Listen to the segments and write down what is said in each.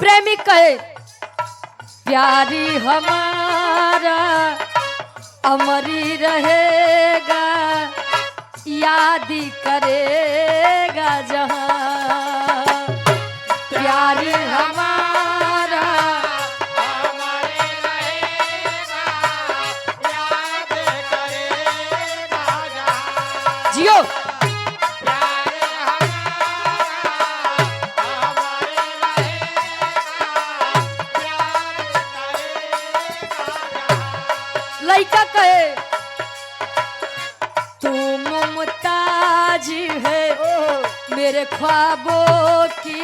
प्रेमी कहे प्यारी हमारा अमरी रहेगा, याद करेगा जहां। प्यारी हमारा हमारे रहेगा, याद करेगा जहां। जियो प्यारे हमारे रहेगा, याद करेगा जहां। लड़का कहे तू मुमताज है मेरे ख्वाबों की,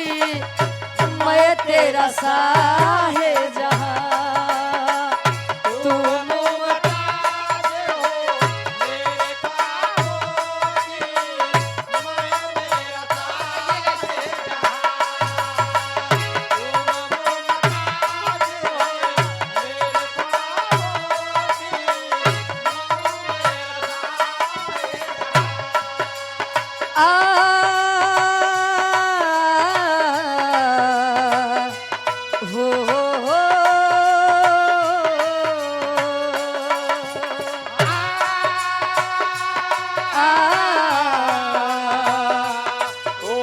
मैं तेरा साहे जहां। तू मुमताज हो मेरे ख्वाबों की, मैं तेरा साहे जहां। तुम मुमताज हो मेरे ख्वाबों की, मैं तेरा साहे हो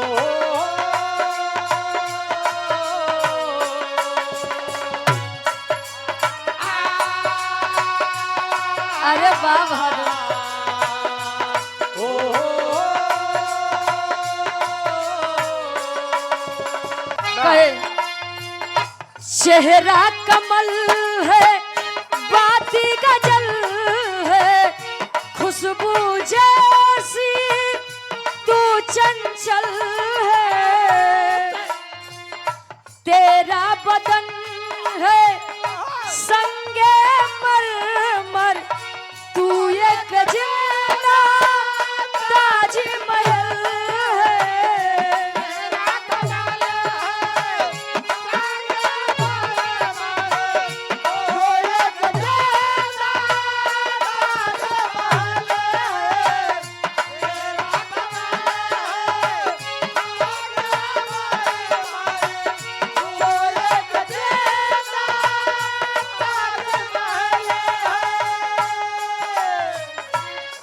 अरे बाबा कहे चेहरा कमल है, बाती गजल है, खुशबू जैसी तू चंचल है। तेरा बदन है संगे मरमर, तू एक जिंदा ताजमहल है।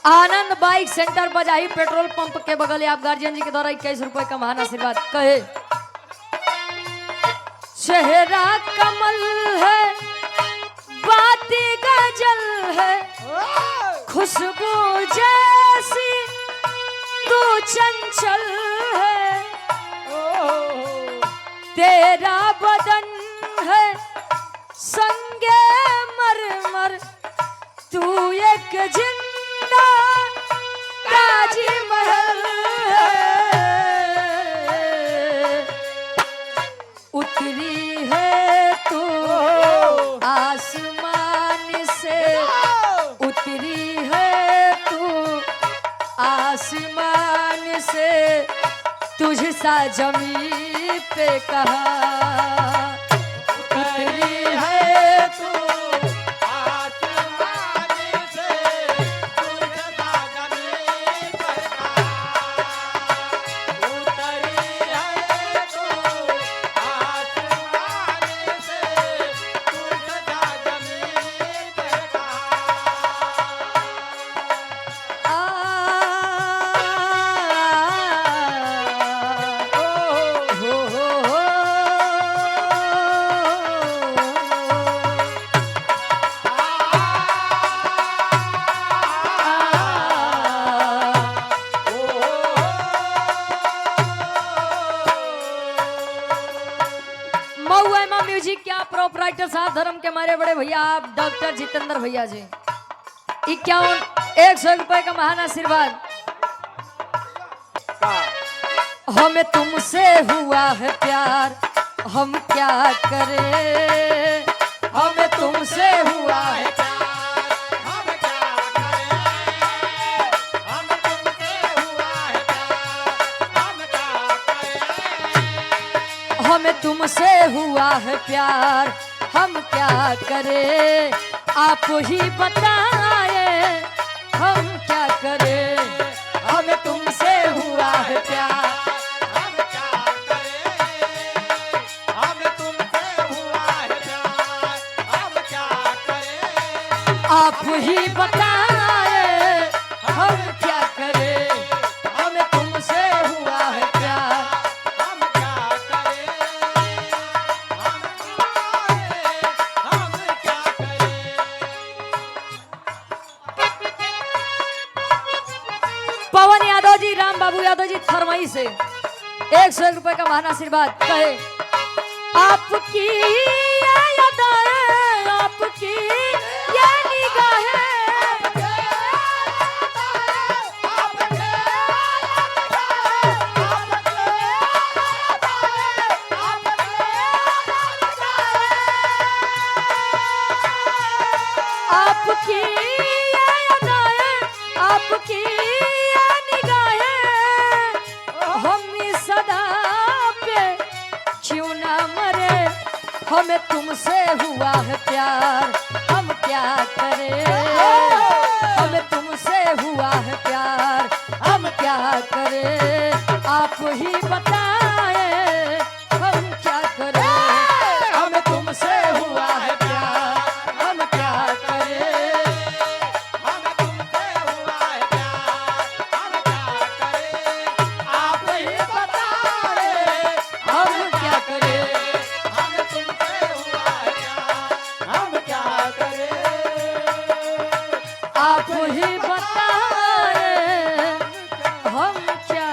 आनंद बाइक सेंटर बजाई पेट्रोल पंप के बगल आप गार्जियन जी के द्वारा 21 रुपए का महान आशीर्वाद। कहे चेहरा कमल है, बाती गजल है, खुशबू जैसी तू चंचल है। तेरा बदन है संगे मरमर, तू एक जिंदा ताजमहल है। उतरी है तू आसमान से, उतरी है तू आसमान से, तुझसा जमीन पे कहा। उतरी है तू म्यूजिक के आप प्रोपराइटर साहब धर्म के हमारे बड़े भैया आप डॉक्टर जितेंद्र भैया जी 51 रुपए का महान आशीर्वाद। हमें तुमसे हुआ है प्यार, हम क्या करें। हमें तुमसे हुआ है हमें तुमसे हुआ है प्यार, हम क्या करें। आप ही बताएं हम क्या करें। हमें तुमसे हुआ है प्यार, हम क्या करें। हम तुमसे आप ही बताए हम क्या करें, हमें तुमसे हुआ है प्यार। हम क्या करें, हम क्या करें। पवन यादव जी, राम बाबू यादव जी थरमई से 101 रुपए का महान आशीर्वाद। कहे आपकी ये अदाएं, आपकी ये निगाहें, आपकी ये अदाएं, आपकी ये निगाहें, हम सदा पे क्यों ना मरे, हमें तुमसे हुआ है प्यार, हम क्या करें, हमें तुमसे हुआ है प्यार, हम क्या करें, आप ही बताए हम क्या करें, हमें तुमसे हुआ है प्यार, हम क्या करें। हमें तुमसे हुआ है प्यार, हम क्या करें। आप ही बताए हम क्या करें, हमें तुमसे हुआ है प्यार, हम क्या करें। आप ही बताए हम क्या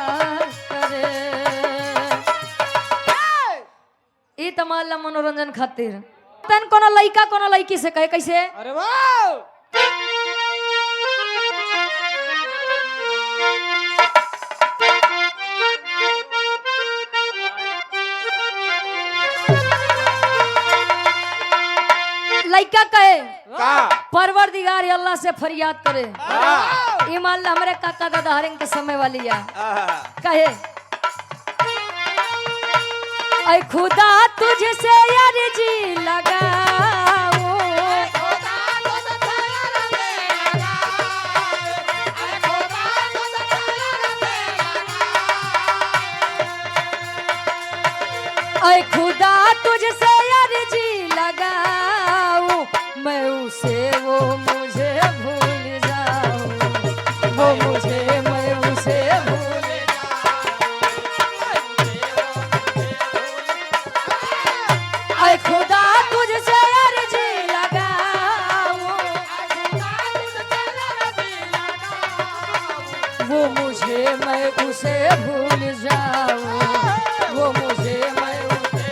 करें। ई तमाल मनोरंजन खातिर तन कोनो लइका कोनो लइकी से कहे कैसे, अरे वाह। लइका कहे का परवरदिगार अल्लाह से फरियाद करे, वाह। ईमान ला हमरे काका दादा हरिंग के समय वाली या आहा। कहे ऐ खुदा तुझसे अर्जी लगाऊं, ऐ खुदा तुझसे अर्जी लगाऊं, मैं उसे वो मुझे भूल जाऊं, वो मुझे मैं उसे भूल ऐ खुदा तुझसे अर्जी लगाऊं, वो मुझे मैं उसे भूल जाऊं, वो मुझे मैं उसे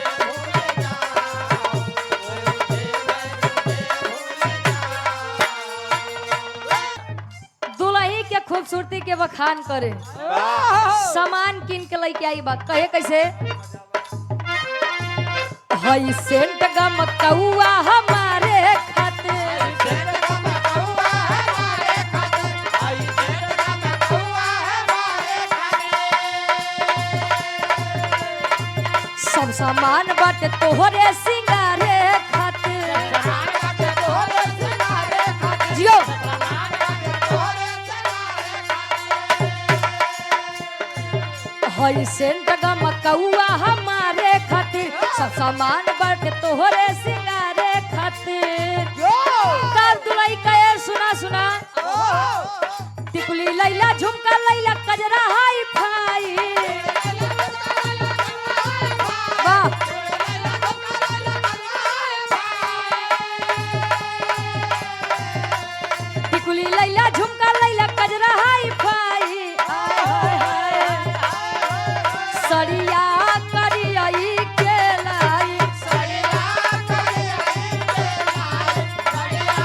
दुल्ही के खूबसूरती के बखान करे, सामान किन के लेके आई बात कहे कैसे, हई सेंट गमकौआ हमारे खातिर, सब सामान बाटे तोहरे सिंगारे खातिर, जियो हई सेंट गमकौआ हमारे खातिर, सब सामान बाटे तोहरे सिंगारे खातिर। काल दुलाई कहे सुना सुना, टिकुली लैला झुमका लैला कजरा हाई फाई, वाह टिकुली लैला झुमका लैला कजरा हाई फाई, आय हाय हाय सड़िया करियाई के लाई, सड़िया करियाई के लाई, सड़िया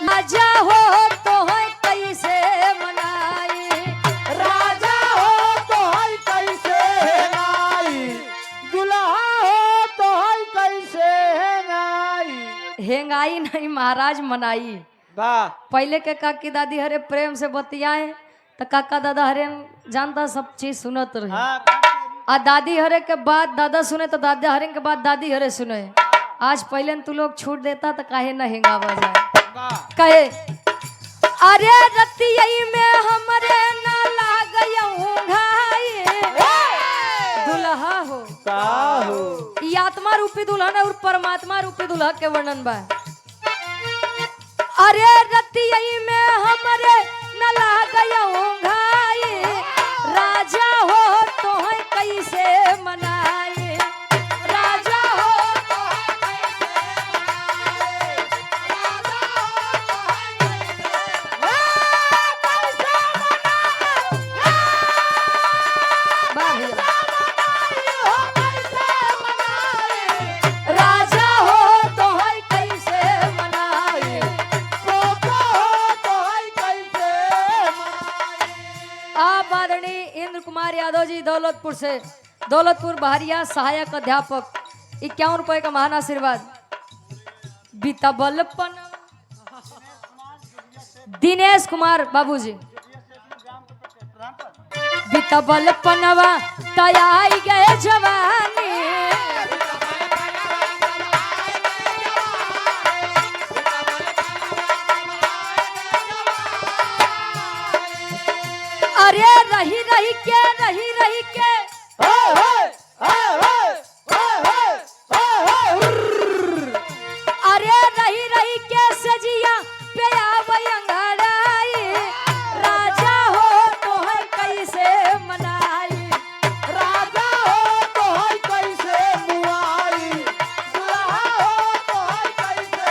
राजा हो तो है कैसे मनाई, राजा हो तो है कैसे नाई, दुल्हा हो तो है कैसे नाई। हेंगाई नहीं महाराज मनाई। वाह। पहले के काकी दादी हरे प्रेम से बतियाए तो काका दादा हरे जानता सब चीज सुनत रहे, हाँ, आ दादी हरे के बाद दादा सुने तो दादा हरे के बाद दादी हरे सुने। आज पहले तू लोग छूट देता तो काहे न हेंगावा जाए। वाह। कहे अरे रतियई में हमरे न लागयऊ घाई, दुल्हा हो का रूपी दुल्हन और परमात्मा रूपी दुल्हा के वर्णन बा। अरे रतिया में हमरे न लागयो घाई, राजा हो तो है कैसे मनाए, राजा हो तो है कैसे मनाए, राजा हो तो है कैसे मनाए, आप आदरणीय इंद्र कुमार यादव जी दौलतपुर से, दौलतपुर बहरिया सहायक अध्यापक 51 रुपए का महान आशीर्वाद। बीतबलपन दिनेश कुमार बाबूजी, बीतबलपनवा तयाई गए जवानी, अरे रही रही के अरे रही के सजिया पे आवई अंगड़ाई, राजा हो तो है कैसे मनाई, राजा हो तो है कैसे मुआई, दुल्हा हो तो है कैसे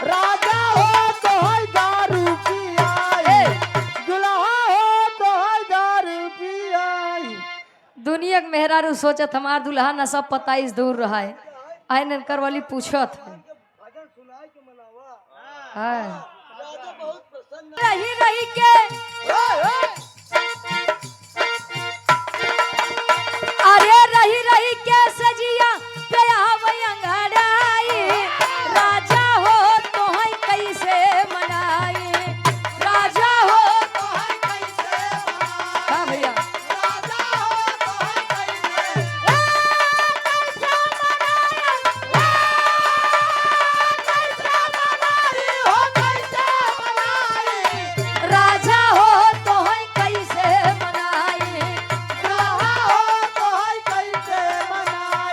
राजा हो तो है दारू पियाई, दुल्हा हो तो है दारू पियाई। दुनिया के मेहरारू सोचत हमार दुल्हा नशा 27 दूर रहा है, आय ननकर वाली पूछत है रही रही के अरे रही के सजिया पे आवई अंगड़ाई, राजा हो तो है कैसे मनाई, राजा हो तो है कैसे मनाई। हाँ भैया राजा हो तो है कैसे मनाई, दुल्हा हो तो है कैसे मनाए।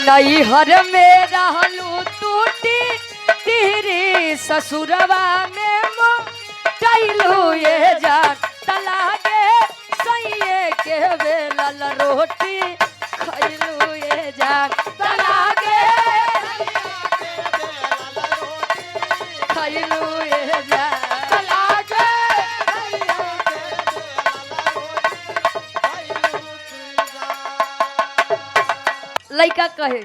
नैहर में रहलू टूटी तेरे ससुरवा में मोटैलू ये जा तलागे सैये के बेलल रोटी खैलू ये जा तलागे खैलू ये जा तलागे लइका कहे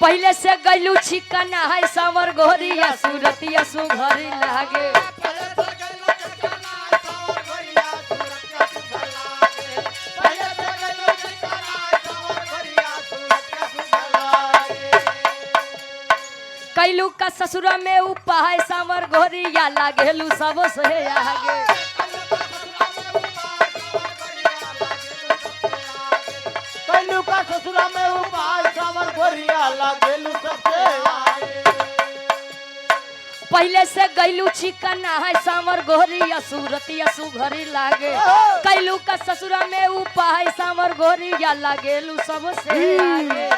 पहले से गैलू छिकन है सावर गोरिया सूरतिया सुघरी लागे, कैलू का ससुरा में उपा है सावर गोरिया लागेलू सब से आगे, कैलू का ससुरा में उपाय सावर गोरिया लागेलू सबसे आगे। पहले से गैलू चिकन है सावर गोरिया सूरतिया सुघरी लागे, कैलू का ससुरा में उपा है सावर गोरिया लागेलू सब से आगे।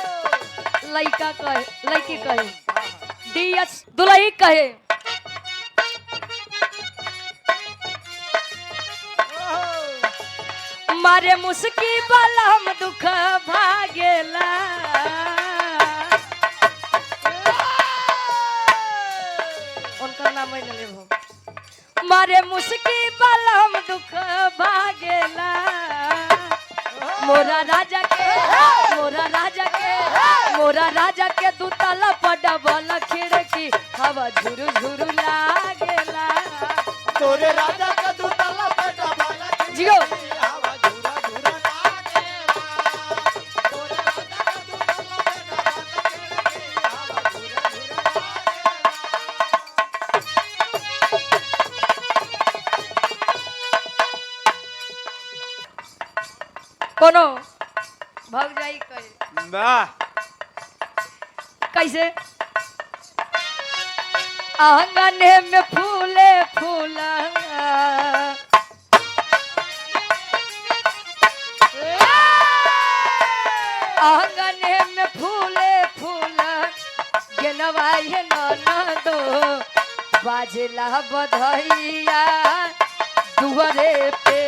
लइका कहे लइकी कहे डीएस दुलही कहे मारे मुस्की वाला हम दुख भागेला, उनका नाम है ले मारे मुस्की वाला हम दुख भागेला, मोरा राजा के मोरा राजा के मोरा राजा के दूताला पड़ा बल खिड़की हवा झुरु झुरु लागेला, तोरे राजा का दूताला बेटा वाला जियो हवा झूरा झूरा लागेला, तोरे राजा का दूताला बेटा वाला हवा झूरा झूरा लागेला। कोनो भग जाई कहे वाह कैसे आंगने में फूले फूला आंगने में फूले फूला गेनवाई ननदो बाजला बधैया दुआरे पे